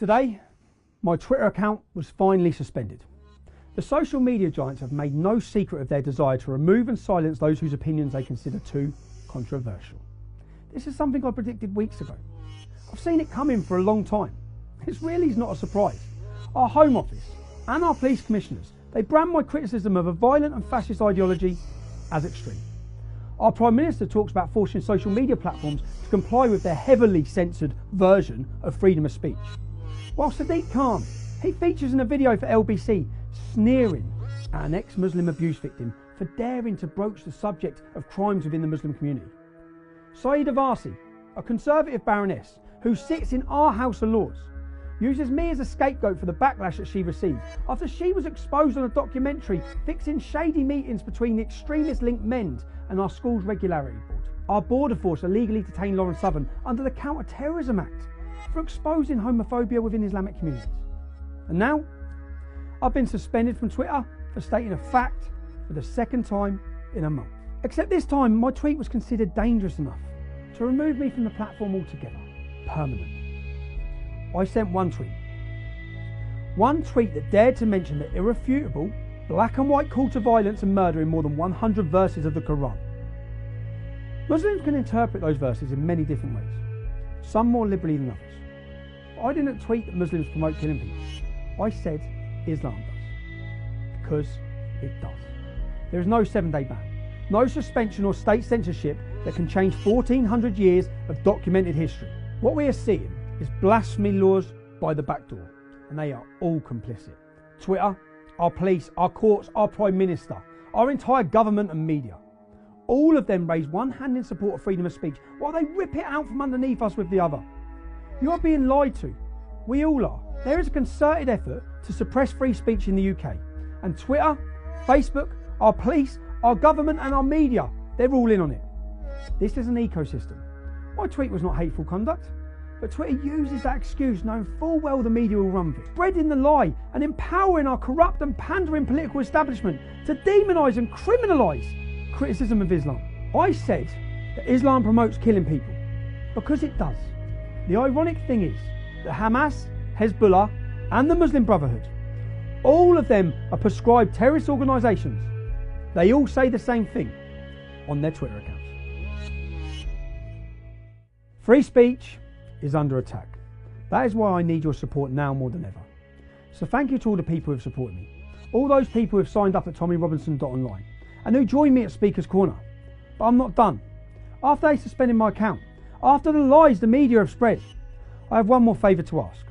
Today, my Twitter account was finally suspended. The social media giants have made no secret of their desire to remove and silence those whose opinions they consider too controversial. This is something I predicted weeks ago. I've seen it coming for a long time. It really is not a surprise. Our Home Office and our police commissioners, they brand my criticism of a violent and fascist ideology as extreme. Our Prime Minister talks about forcing social media platforms to comply with their heavily censored version of freedom of speech. While Sadiq Khan, he features in a video for LBC sneering at an ex-Muslim abuse victim for daring to broach the subject of crimes within the Muslim community. Saeeda Warsi, a Conservative baroness who sits in our House of Lords, uses me as a scapegoat for the backlash that she received after she was exposed on a documentary fixing shady meetings between the extremist-linked MEND and our school's regularity board. Our border force illegally detained Lauren Southern under the Counter-Terrorism Act for exposing homophobia within Islamic communities. And now, I've been suspended from Twitter for stating a fact for the second time in a month. Except this time, my tweet was considered dangerous enough to remove me from the platform altogether, permanently. I sent one tweet that dared to mention the irrefutable black and white call to violence and murder in more than 100 verses of the Quran. Muslims can interpret those verses in many different ways, some more liberally than others. I didn't tweet that Muslims promote killing people. I said Islam does, because it does. There is no 7-day ban, no suspension or state censorship that can change 1400 years of documented history. What we are seeing is blasphemy laws by the back door, and they are all complicit. Twitter, our police, our courts, our Prime Minister, our entire government and media. All of them raise one hand in support of freedom of speech while they rip it out from underneath us with the other. You are being lied to. We all are. There is a concerted effort to suppress free speech in the UK. And Twitter, Facebook, our police, our government and our media, they're all in on it. This is an ecosystem. My tweet was not hateful conduct, but Twitter uses that excuse knowing full well the media will run with it, spreading the lie and empowering our corrupt and pandering political establishment to demonise and criminalise criticism of Islam. I said that Islam promotes killing people, because it does. The ironic thing is that Hamas, Hezbollah and the Muslim Brotherhood, all of them are prescribed terrorist organisations. They all say the same thing on their Twitter accounts. Free speech is under attack. That is why I need your support now more than ever. So thank you to all the people who have supported me, all those people who have signed up at TommyRobinson.online and who joined me at Speaker's Corner. But I'm not done. After they suspended my account, after the lies the media have spread, I have one more favour to ask.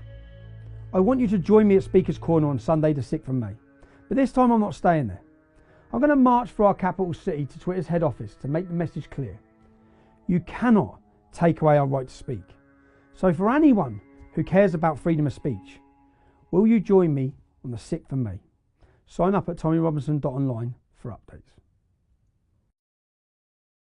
I want you to join me at Speaker's Corner on Sunday the 6th of May. But this time I'm not staying there. I'm going to march through our capital city to Twitter's head office to make the message clear. You cannot take away our right to speak. So for anyone who cares about freedom of speech, will you join me on the 6th of May? Sign up at TommyRobinson.online for updates.